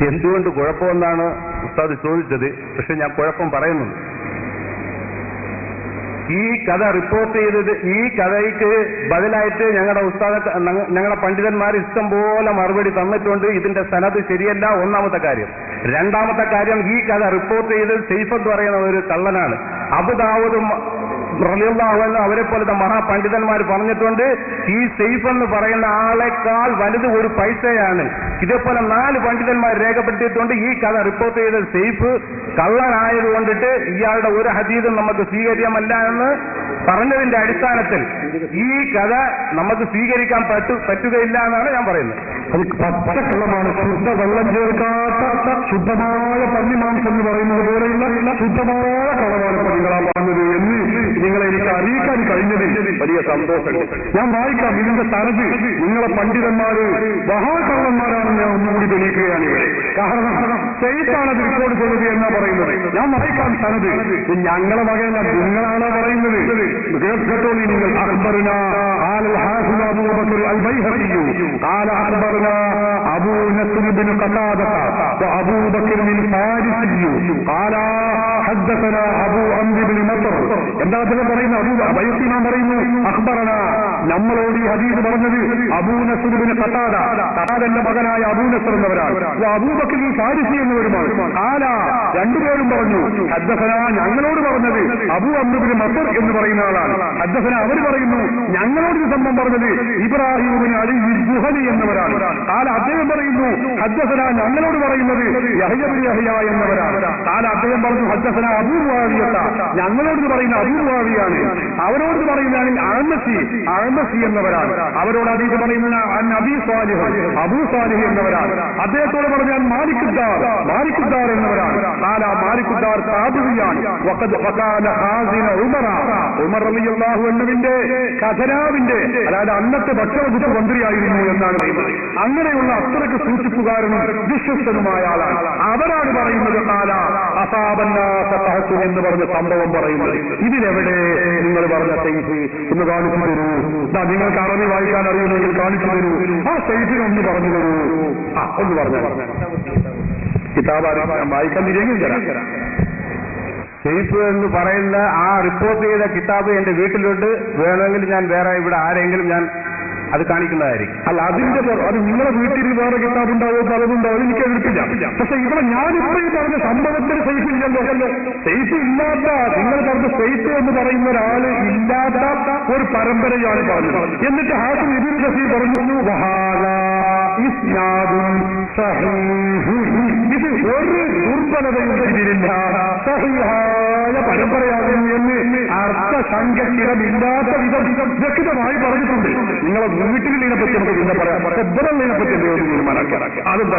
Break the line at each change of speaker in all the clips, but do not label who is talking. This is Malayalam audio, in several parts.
എന്തുകൊണ്ട് കുഴപ്പമെന്നാണ് ഉസ്താദ് ചോദിച്ചത്. പക്ഷെ ഞാൻ കുഴപ്പം പറയുന്നുണ്ട്. ഈ കഥ റിപ്പോർട്ട് ചെയ്തത്, ഈ കഥയ്ക്ക് ബദലായിട്ട് ഞങ്ങളുടെ പണ്ഡിതന്മാർ ഇഷ്ടം പോലെ മറുപടി തന്നിട്ടുണ്ട്. ഇതിന്റെ സനത് ശരിയല്ല, ഒന്നാമത്തെ കാര്യം. രണ്ടാമത്തെ കാര്യം, ഈ കഥ റിപ്പോർട്ട് ചെയ്തത് സെയ്ഫ് എന്ന് പറയുന്ന ഒരു കള്ളനാണ്. അബൂ ദാവൂദ് റളിയല്ലാഹു അൻഹു അവരെ പോലത്തെ മഹാപണ്ഡിതന്മാർ പറഞ്ഞിട്ടുണ്ട്, ഈ സെയ്ഫ് എന്ന് പറയുന്ന ആളെക്കാൾ വലുത് ഒരു പൈസയാണ്. ഇതേപോലെ 4 പണ്ഡിതന്മാർ രേഖപ്പെടുത്തിയിട്ടുണ്ട്. ഈ കഥ റിപ്പോർട്ട് ചെയ്ത സെയ്ഫ് കള്ളനായതുകൊണ്ടിട്ട് ഇയാളുടെ ഒരു ഹദീസും നമുക്ക് സ്വീകാര്യമല്ല എന്ന് പറഞ്ഞതിന്റെ അടിസ്ഥാനത്തിൽ ഈ കഥ നമുക്ക് സ്വീകരിക്കാൻ പറ്റുകയില്ല എന്നാണ് ഞാൻ പറയുന്നത്.
അത് പച്ചക്കള്ളമാണ്. ശുദ്ധ വെള്ളം ചേർക്കാത്ത ശുദ്ധമായ പന്നിമാംസം എന്ന് പറയുന്നത് പോലെയുള്ള ശുദ്ധമായ കളമാണ് നിങ്ങളാ പറഞ്ഞത് എന്ന് നിങ്ങളെ എനിക്ക് അറിയിക്കാൻ കഴിഞ്ഞതിൽ വലിയ സന്തോഷമുണ്ട്. ഞാൻ വായിക്കാം ഇതിന്റെ തനത്. നിങ്ങളെ പണ്ഡിതന്മാര് മഹാകള്ളന്മാരാണെന്ന് ഞാൻ ഒന്നുകൂടി തെളിയിക്കുകയാണ് ഇവിടെ. കാരണം സെയ്ഫാണ് അത് റിപ്പോർട്ട് ചെയ്തത് എന്നാ പറയുന്നത്. ഞാൻ വായിക്കാം തനത്. ഞങ്ങളെ വകയല്ല, നിങ്ങളാണ് പറയുന്നത്. കേട്ടോളി നിങ്ങൾ. അഖ്ബർനാ ഖാല ഹാഫിദ് അബൂ ബക്കർ അൽ ബൈഹഖി ഖാല അഖ്ബർനാ അബൂ നസ്ർ ബിൻ ഖതാദ വഅബൂ ബക്കർ ബിൻ ഫാരിസി ഖാല ഹദ്ദസനാ അബൂ അംർ ബിൻ മത്ർ. എന്താ പറയുന്ന അബൂ ബൈഹഖി പറയുന്നു, അഖ്ബറനാ, നമ്മളോട് ഈ ഹദീസ് പറഞ്ഞത് അബൂ നസ്ർ ബിൻ ഖതാദ, ഖതാദന്റെ മകനായ അബൂ നസ്ർ എന്നവരാണ്. അബൂ ബക്കർ ബിൻ ഫാരിസി എന്നവരുമാണ്. ഖാല, രണ്ടുപേരും പറഞ്ഞു. ഹദ്ദസനാ, ഞങ്ങളോട് പറഞ്ഞത് അബൂ അംർ ബിൻ മത്ർ എന്ന് പറയുന്ന ആളാണ്. ഹദ്ദസന, അവർ പറയുന്നു ഞങ്ങളോട് ഇത് സംഭവം പറഞ്ഞത് ഇബ്രാഹിം ബിൻ അലി ജുഹനി എന്നവരാണ്. ഖാല, അദ്ദേഹം പറയുന്നു ഹദ്ദസന, ഞങ്ങളോട് പറയുന്നത് യഹ്യ ബിൻ യഹ്യ എന്നവരാണ്. ഖാല, അദ്ദേഹം പറഞ്ഞു ഹദ്ദസന അബൂ മുആവിയ, ഞങ്ങളോട് പറയുന്ന അബൂ മുആവിയാണ്. അവരോട് പറയുന്നതാണ് അഅ്മസി എന്നവരാണ്. അവരോട് ഹദീസ് പറയുന്നത് നബി സ്വാലിഹ് അബൂ സ്വാലിഹ് എന്നവരാണ്. അദ്ദേഹത്തോട് പറഞ്ഞാൽ മാലിക്കുദ്ദാർ എന്നവരാണ്. ഖാല, മാലിക്കുദ്ദാർ താബിഇയാണ്. വഖദ് വകാന ഹാസിന ഉമർ റളിയല്ലാഹു അൻഹുവിന്റെ ഖജനാവിന്റെ, അതായത് അന്നത്തെ ഭക്ഷണകുത്ത് മന്ത്രിയായിരുന്നു എന്നാണ് പറയുന്നത്. അങ്ങനെയുള്ള അത്രയ്ക്ക് സൂക്ഷിപ്പുകാരനും വിശ്വസ്തനുമായ ആളാണ്. അവരാണ് പറയുന്നത് ഖാല അസാബന്നാസ തഹത്തു എന്ന് പറഞ്ഞ സംഭവം പറയുന്നത്. ഇതിലെവിടെ നിങ്ങൾ പറഞ്ഞ സെയ്ഫ് ഒന്ന് കാണിച്ചു തരൂ. നിങ്ങൾക്ക് അറബി വായിക്കാൻ അറിയുമെങ്കിൽ കാണിച്ചു തരൂ. ആ സെയ്ഫിനെ ഒന്ന് പറഞ്ഞു തരൂ. ഒന്ന് പറഞ്ഞു കിതാബ് വായിക്കാൻ തിരികെ തരാം.
സെയ്ഫ് എന്ന് പറയുന്ന ആ റിപ്പോർട്ട് ചെയ്ത കിതാബ് എന്റെ വീട്ടിലുണ്ട്. വേണമെങ്കിൽ ഞാൻ വേറെ ഇവിടെ ആരെങ്കിലും ഞാൻ അത് കാണിക്കുന്നതായിരിക്കും.
അല്ല, അത് നിങ്ങളുടെ വീട്ടിൽ വേറെ കിതാബ് ഉണ്ടാവോ പലതുണ്ടാവോ എനിക്ക് എതിർപ്പില്ല. പക്ഷെ ഇവിടെ ഞാനിപ്പോ ഈ പറഞ്ഞ സംഭവത്തിന് സെയ്ഫ് ഇല്ലല്ലോ. സെയ്ഫ് ഇല്ലാത്ത, നിങ്ങൾ പറഞ്ഞ സെയ്ഫ് എന്ന് പറയുന്ന ഒരാള് ഇല്ലാത്ത ഒരു പരമ്പരയാണ് പറഞ്ഞത്. എന്നിട്ട് ഹാഫിദ് ഇബ്നു കസീർ പറഞ്ഞു ഇത് ഒരു ദുർബലതയും ഇതിലില്ല, സഹീഹായ പരമ്പരയാകുന്നു എന്ന് അർത്ഥസംഖ്യമില്ലാത്ത വിധം വ്യക്തമായി പറഞ്ഞിട്ടുണ്ട്. നിങ്ങളെ വീട്ടിൽ ഇതിനെപ്പറ്റി നമുക്ക് പിന്നെ പറയാം. ഇതിനെപ്പറ്റി തീരുമാനാക്കാം. അതെന്താ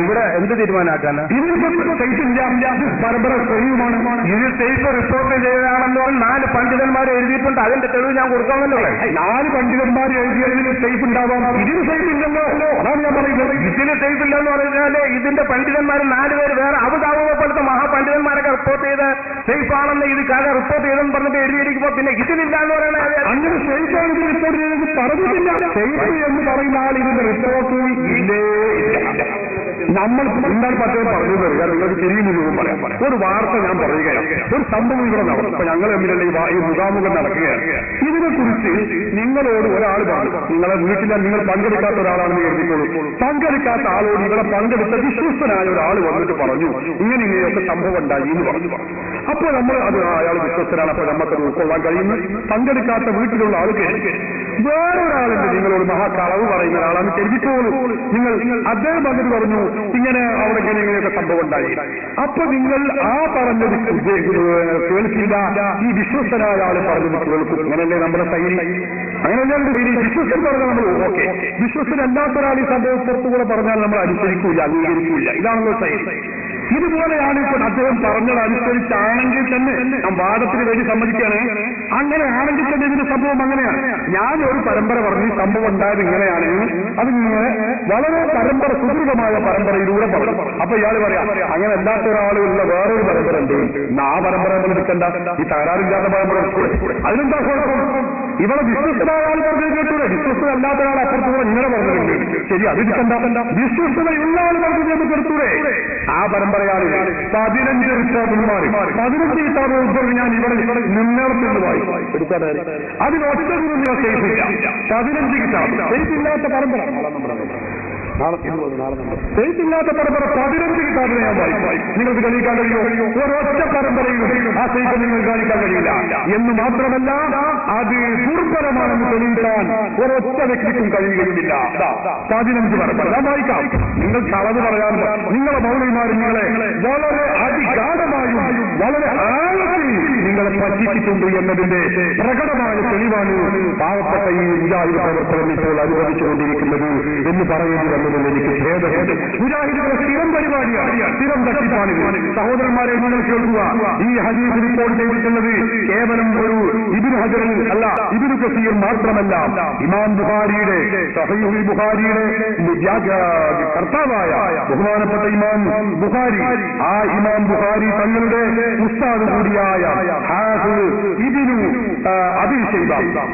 ഇവിടെ എന്ത് തീരുമാനാക്കാൻ?
ഇതിനിപ്പോ സെയ്ഫില്ല, പരമ്പര സഹിയുമാണ്.
ഇത് സെയ്ഫ് റിപ്പോർട്ട് ചെയ്തതാണെന്നോ 4 പണ്ഡിതന്മാർ എഴുതിയിട്ടുണ്ട്. അതിന്റെ തെളിവ് ഞാൻ കൊടുക്കാമല്ലോ.
4 പണ്ഡിതന്മാർ എഴുതിയതിന് സെയ്ഫ് ഉണ്ടാവാം. ഇതിന് സെയ്ഫ് ഇല്ലല്ലോ. അതാണ് ഞാൻ പറയുന്നത്.
ഇതിന് സെയ്ഫ് ഇല്ലെന്ന് പറഞ്ഞാല് ഇതിന്റെ പണ്ഡിതന്മാർ 4 പേര് വേറെ അബൂ ദാവൂദ് പോലത്തെ മഹാപണ്ഡിതന്മാരൊക്കെ റിപ്പോർട്ട് ചെയ്ത് സെയ്ഫ് ആണെന്ന് ഇത് കഥ റിപ്പോർട്ട് ചെയ്തെന്ന് പറഞ്ഞിട്ട് എഴുതിയിരിക്കുമ്പോ പിന്നെ ഇതിലില്ല എന്ന് പറയുന്നത്
അങ്ങനെ സെയ്ഫാണ് ഇത് റിപ്പോർട്ട് ചെയ്തത് പറഞ്ഞിട്ടില്ല. സെയ്ഫ് എന്ന് പറയുന്ന ആൾ ഇതിന്റെ റിപ്പോർട്ട് ഇല്ലേ നമ്മൾ എന്താണ് പറ്റും പറഞ്ഞു തരിക. നിങ്ങൾക്ക് തിരിയുന്ന പറയാം. ഒരു വാർത്ത ഞാൻ പറയുകയാണ്. ഒരു സംഭവം ഇവിടെ നടക്കും. ഇപ്പൊ ഞങ്ങൾ തമ്മിലുള്ള ഈ മുഖാമുഖം നടക്കുകയാണ്. ഇതിനെക്കുറിച്ച് നിങ്ങളോട് ഒരാൾ പറഞ്ഞു, നിങ്ങളെ വീട്ടിൽ നിങ്ങൾ പങ്കെടുക്കാത്ത ഒരാളാണെന്ന് കരുതിക്കോളൂ. പങ്കെടുക്കാത്ത ആളോട് ഇവിടെ പങ്കെടുത്ത വിശ്വസ്തനായ ഒരാൾ വന്നിട്ട് പറഞ്ഞു ഇങ്ങനെയൊക്കെ സംഭവം ഉണ്ടായി എന്ന് പറഞ്ഞു. അപ്പോൾ നമ്മൾ അത് അയാൾ വിശ്വസ്തനാണ്, അപ്പോൾ നമുക്കത് ഉൾക്കൊള്ളാൻ കഴിയുന്നു. പങ്കെടുക്കാത്ത വീട്ടിലുള്ള ആൾ കേൾക്കുക. വേറൊരാളുണ്ട് നിങ്ങളോട് മഹാകളവ് പറയുന്ന ഒരാളാണ് കരുതിക്കോളൂ. നിങ്ങൾ അദ്ദേഹം വന്നിട്ട് പറഞ്ഞു ഇങ്ങനെ അവിടെ ഇങ്ങനെയൊക്കെ സംഭവം ഉണ്ടായി. അപ്പൊ നിങ്ങൾ ആ പറഞ്ഞത് കേൾക്കില്ല, ഈ വിശ്വസ്തനായ ആൾ പറഞ്ഞത് കേൾക്കും. അങ്ങനെയല്ലേ നമ്മുടെ ശൈലി? അങ്ങനെയല്ലേ വിശ്വസ്തൻ പറഞ്ഞാൽ നമ്മൾ ഓക്കെ. വിശ്വസ്തനല്ലാത്ത ഒരാൾ ഈ സംഭവം പുറത്തുകൂടെ പറഞ്ഞാൽ നമ്മൾ അനുസരിക്കൂല, അംഗീകരിക്കൂല. ഇതാണല്ലോ ശൈലി. ഇതുപോലെയാണ് ഇപ്പോൾ അദ്ദേഹം പറഞ്ഞത് അനുസരിച്ചാണെങ്കിൽ തന്നെ ഞാൻ വാദത്തിന് വേണ്ടി സമ്മതിക്കുകയാണ്. അങ്ങനെ ആണെങ്കിൽ തന്നെ ഇതിന്റെ സംഭവം അങ്ങനെയാണ്. ഞാൻ ഒരു പരമ്പര പറഞ്ഞു സംഭവം ഉണ്ടായത് ഇങ്ങനെയാണ്. അത് ഇങ്ങനെ വളരെ പരമ്പര സുദീർഘമായ പരമ്പരയിലൂടെ പറഞ്ഞു. അപ്പൊ ഇയാൾ പറയാം അങ്ങനെ അല്ലാത്ത ഒരാളുള്ള വേറൊരു പരമ്പര ഉണ്ട്. ആ പരമ്പര നമ്മൾ എടുക്കണ്ട, ഈ തകരാറില്ലാത്ത പരമ്പര അതിനെന്താ കുഴപ്പം? ഇവിടെ വിശ്വസ്തനായ ആൾ പറഞ്ഞു കേട്ടൂടെ, വിശ്വസ്തനല്ലാത്ത ആൾ അപ്പുറത്തൂടെ ഇങ്ങനെ പറഞ്ഞിട്ടുണ്ട്. ശരി, അതിരിക്കണ്ട, വിശ്വസ്തതയുള്ള ആൾ പറഞ്ഞു നമുക്ക് എടുത്തൂടെ. ആ പരമ്പരയാണ് 15 കിതാബുമാർ, 15 കിതാബ് ഞാൻ ഇവിടെ നിന്നിടത്തുനിന്ന് വായിച്ചു എടുക്കാതെ അതിന് ഒറ്റ ഗുരുവിനെ ചെയ്തില്ല. 15 കിതാബ് ചെയ്തില്ലാത്ത പരമ്പര, ചെയ്തില്ലാത്ത പരമ്പര 15 കിതാബിനെ ഞാൻ വായിച്ചു. നിങ്ങൾക്ക് കാണിക്കാൻ കഴിയുമോ? ഒരൊറ്റ പരമ്പരയിലും ആ ചെയ്ത് നിങ്ങൾ കാണിക്കാൻ കഴിയില്ല. എന്ന് മാത്രമല്ല, അത് ദുർബലമാണെന്ന് തെളിയിക്കാൻ ഒരൊറ്റ വ്യക്തിക്കും കഴിയുകയുമില്ല. 15 പരമ്പര ഞാൻ വായിക്കാം. നിങ്ങൾ കളവ് പറയാൻ നിങ്ങളെ മൗലിമാർ നിങ്ങളെ വളരെ അതിഗാഠമായും വളരെ ആഴത്തിൽ നിങ്ങളെ പറ്റിച്ചിട്ടുണ്ട് എന്നതിന്റെ പ്രകടമായ തെളിവാണ് പാവപ്പെട്ട ഈ മുജാഹിദ് പ്രവർത്തനം ഇപ്പോൾ അനുഭവിച്ചുകൊണ്ടിരിക്കുന്നത് എന്ന് പറയുന്നത് എന്നതിൽ എനിക്ക് ഖേദമുണ്ട്. മുജാഹിദുകളുടെ സ്ഥിരം പരിപാടിയാണ്, സ്ഥിരം തട്ടിപ്പാണിത്. സഹോദരന്മാരെ, നിങ്ങൾ കേൾക്കുക, ഈ ഹദീസ് റിപ്പോർട്ട് ചെയ്തിട്ടുള്ളത് കേവലം ഒരു ഇബ്നു ഹജർ അല്ല, ഇബ്നു കസീർ മാത്രമല്ല, ഇമാം ബുഖാരിയുടെ സഹീഹുൽ ബുഖാരിയുടെ കർത്താവായ ബഹുമാനപ്പെട്ട ഇമാം ബുഖാരി, ആ ഇമാം ബുഖാരി തങ്ങളുടെ ഉസ്താദ് കൂടിയായ ഹാഫിദ് ഇബ്നു അബീ ശൈബ,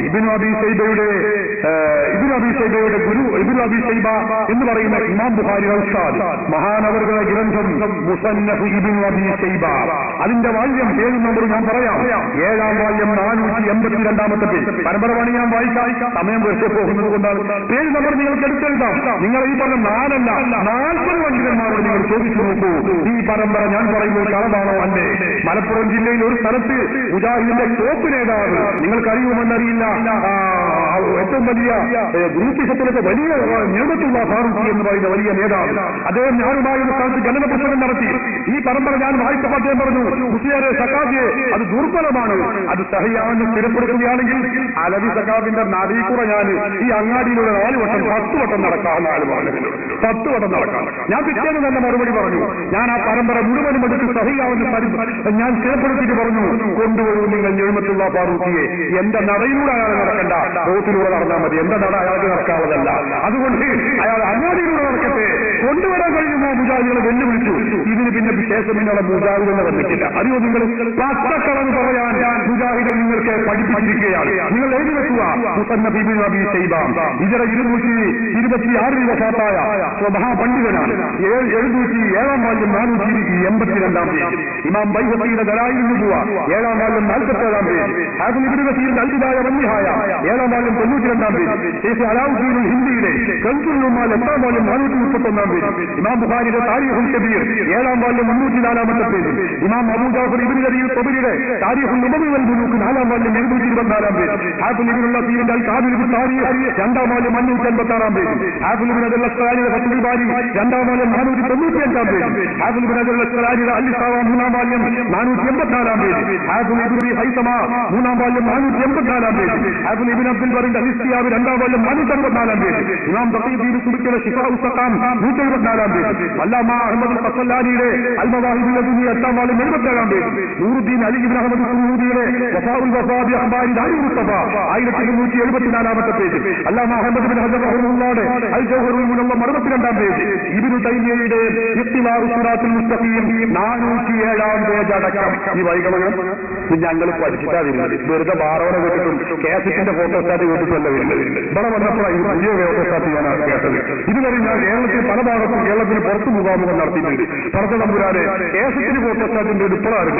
ഇബ്നു അബീ ശൈബയുടെ ഗുരു ഇബ്നു അബീ ശൈബ എന്ന് പറയുന്ന ഇമാം ബുഖാരിയുടെ ഉസ്താദ്, മഹാനവറുകളുടെ ഗ്രന്ഥം മുസന്നഫ് ഇബ്നു അബീ ശൈബ, അതിന്റെ വാല്യം പേര് നമ്പർ ഞാൻ പറയാം. 7-ാം വാല്യം 482-ാമത്തെ പേജ്. പരമ്പരമാണ് ഞാൻ വായിക്കാം, സമയം വെറുതെ പോകുന്നത് കൊണ്ടാണ്. പേര് നമ്പർ നിങ്ങൾക്ക് എടുത്തെഴുതാം. നിങ്ങൾ ഈ പറഞ്ഞ 4 അല്ല 40 പണ്ഡിതന്മാരോട് നിങ്ങൾ ചോദിച്ചു നോക്കൂ, ഈ പരമ്പര ഞാൻ പറയുന്നത് കളവാണോ അല്ലേ? മലപ്പുറം ജില്ലയിൽ ഒരു സ്ഥലത്ത് മുജാഹിദിന്റെ ടോപ്പ് നേതാവ്, നിങ്ങൾക്കറിയുമെന്നറിയില്ല, ഏറ്റവും വലിയ ഗ്രൂപ്പിസത്തിലൊക്കെ വലിയ നിയമത്തുള്ള ഫാറൂഖി എന്ന് പറയുന്ന വലിയ നേതാവ്, അദ്ദേഹം ഞാനുമായി ഒരു സ്ഥലത്ത് ജനന പ്രസംഗം നടത്തി. ഈ പരമ്പര ഞാൻ വായിച്ചപ്പോൾ അദ്ദേഹം പറഞ്ഞു, മുസ്ലിയാരെ സക്കാഫിയെ അത് ദുർബലമാണ്, അത് സഹിയാണെന്ന് സ്ഥിരപ്പെടുത്തുകയാണെങ്കിൽ അലവി സക്കാഫിന്റെ നദീക്കൂടെ ഞാൻ ഈ അങ്ങാടിയിലൂടെ 4 വട്ടം 10 വട്ടം നടക്കാം. 10 വട്ടം നടക്കാം. ഞാൻ പിറ്റേന്ന് തന്നെ മറുപടി പറഞ്ഞു, ഞാൻ ആ പരമ്പര മുഴുവനും എടുത്ത് സഹിയാവുന്ന ഞാൻ സ്ഥിരപ്പെടുത്തിയിട്ട് പറഞ്ഞു, കൊണ്ടുപോകും നിങ്ങൾ നിയമത്തുള്ള ഫാറൂഖിയെ. എന്റെ നടയിലൂടെ അയാൾ നടക്കണ്ട, റോട്ടിലൂടെ നടന്നാൽ മതി. എന്റെ നട അയാൾക്ക് നടക്കാവതല്ല. അതുകൊണ്ട് അയാൾ അങ്ങാടിയിലൂടെ നടക്കട്ടെ, കൊണ്ടുവരാൻ കഴിയുമോ? മുജാഹിദുകളെ വെല്ലുവിളിച്ചു. ഇതിന് പിന്നെ ശേഷം പിന്നെയുള്ള മുജാഹിദുകളെ വന്നിട്ടില്ല. അറിയോ, നിങ്ങൾ പച്ചക്കളവ് പറയാൻ മുജാഹിദ് നിങ്ങൾക്ക് പഠിപ്പിച്ചിരിക്കുകയാണ്. നിങ്ങൾ എഴുതി വെക്കുക, മുസന്നഫ് ഇബ്നു അബീ ശൈബ ഹിജ്റ 226 വഫാത്തായ മഹാപണ്ഡിതനാണ്. 707-ാം വാല്യം 482-ാം പേജ്. ഇമാം ബൈഹഖിയുടെ ദലായിലുൽ നുബുവ 7-ാം വാല്യം 47-ാം പേജ്. ഹാഫിദ് ഇബ്നു കസീറിന്റെ അൽ ബിദായ വന്നിഹായ 7-ാം വാല്യം 92-ാം പേജ്. ശൈഖ് അലാവുദ്ദീൻ ഹിന്ദിയുടെ കൻസുൽ ഉമ്മാൽ 8-ാം വാല്യം 431-ാം പേജ്. ഇമാം ബുഖാരിയുടെ താരീഖുൽ കബീർ 7-ാം വാല്യം 304-ാമത്തെ പേജ്. ഇമാം അബൂ ജാഫർ ഇബ്നു ജരീർ തബരിയുടെ താരീഖുൽ നബവി വൽ മുലൂക്ക് 4-ാം വാല്യം 224-ാം പേജ്. ഹാഫിദ് ഇബ്നു ലത്തീഫിന്റെ അൽ കാമിൽ ഫി താരീഖ് 2-ാം വാല്യം 586-ാം പേജ്. ഹാഫിദ് ഇബ്നു അൽ അസ്ഖലാനിയുടെ ഫത്ഹുൽ ബാരി 2-ാം വാല്യം 495-ാം പേജ്. ഹാഫിദ് ഇബ്നു അൽ അസ്ഖലാനിയുടെ അൽ ഇസ്താവ 3-ാം വാല്യം 484-ാം പേജ്. ഹാഫിദ് ഇബ്നു ഹൈതമ 3-ാം വാല്യം 484-ാം പേജ്. ഹാഫിദ് ഇബ്നു അബ്ദുൽ ബറിന്റെ അൽ ഇസ്തിയാബ് 2-ാം വാല്യം 464-ാം പേജ്. ഇമാം തഖീദ് സുബിയുടെ ശിഫാഉൽ സഖാം 174-ാം പേജ്. അല്ലാമ അഹ്മദ് ഖസ്സലാനിയുടെ അൽ മവാഹിബുൽ ലദുനി 8-ാം വാല്യം 77-ാം പേജ്. നൂറുദ്ദീൻ അലി ഇബ്നു അഹ്മദ് സുനൂദിയുടെ വഫാഉൽ വഫാ ബി അഖ്ബാരി ദാരി മുസ്തഫ 1274-ാമത്തെ പേജ്. അല്ലാമ അഹ്മദ് ബിൻ ഹജർ റഹിമഹുല്ലാഹുടെ അൽ ജൗഹറുൽ മുനവ്വർ 62-ാം പേജ്. ഇബ്നു തൈമിയയുടെ ഇഖ്തിലാഉ സിറാത്തുൽ മുസ്തഖീം 407-ാം പേജ് അടക്കം ഈ വൈകമനം ഞങ്ങൾ പഠിച്ചിട്ടാതിരുന്നത്. വെറുതെ ബാറോടെ കേട്ടിട്ടും കേസറ്റിന്റെ ഫോട്ടോസ്റ്റാറ്റ് കേട്ടിട്ടല്ല വരുന്നത്. ഇവിടെ വന്നപ്പോഴാണ് ഈ പുതിയ ഫോട്ടോസ്റ്റാറ്റ് ഞാൻ കേട്ടത്. ഇതുവരെ ഞാൻ കേരളത്തിൽ പല ഭാഗത്തും കേരളത്തിന് പുറത്ത് മുഖാമുഖം നടത്തിയിട്ടുണ്ട്. പുറത്ത് നമ്പുരാരെ കേസറ്റിന് ഫോട്ടോസ്റ്റാറ്റിന്റെ ഇപ്പോഴാണ്.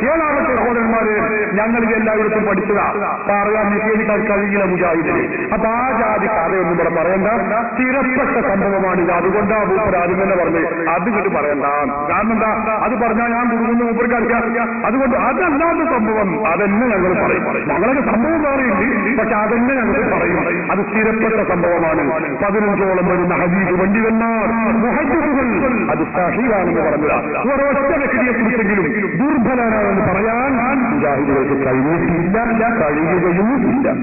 7-ാമത്തെ സഹോദരന്മാര് ഞങ്ങൾ എല്ലായിടത്തും പഠിച്ചതാ. പറയാൻ നിഷേധിക്കാൻ കഴിയില്ല മുജാഹിദിന്. അപ്പൊ ആ ജാതി കഥയൊന്നും ഇവിടെ പറയണ്ട, സ്ഥിരപ്പെട്ട സംഭവമാണിത്. അതുകൊണ്ടാ മൂപ്പർ ആദ്യം തന്നെ പറഞ്ഞത് അത് കിട്ട് പറയണ്ട. കാരണം എന്താ, അത് പറഞ്ഞാൽ ഞാൻ കുടുങ്ങുന്ന മൂപ്പർക്ക് അറിയാം. അതുകൊണ്ട് അതല്ലാത്ത സംഭവം അതെന്നെ ഞങ്ങൾ പറയും. ഞങ്ങളൊക്കെ സംഭവം പറയുന്നുണ്ട്, പക്ഷെ അതെന്നെ ഞങ്ങൾ പറയും. അത് സ്ഥിരപ്പെട്ട സംഭവമാണ്. 15ഓളം വരുന്ന ഹദീസ് പണ്ഡിതന്മാർ മുഹദ്ദിസുകൾ അത് സഹീഹാണെന്ന് പറഞ്ഞതാ. ഒരൊറ്റ വ്യക്തിയെ കുറിച്ചെങ്കിലും ദുർബലനാണെന്ന് പറയാൻ മുജാഹിദുകൾക്ക് കഴിയുകയും ഇല്ല.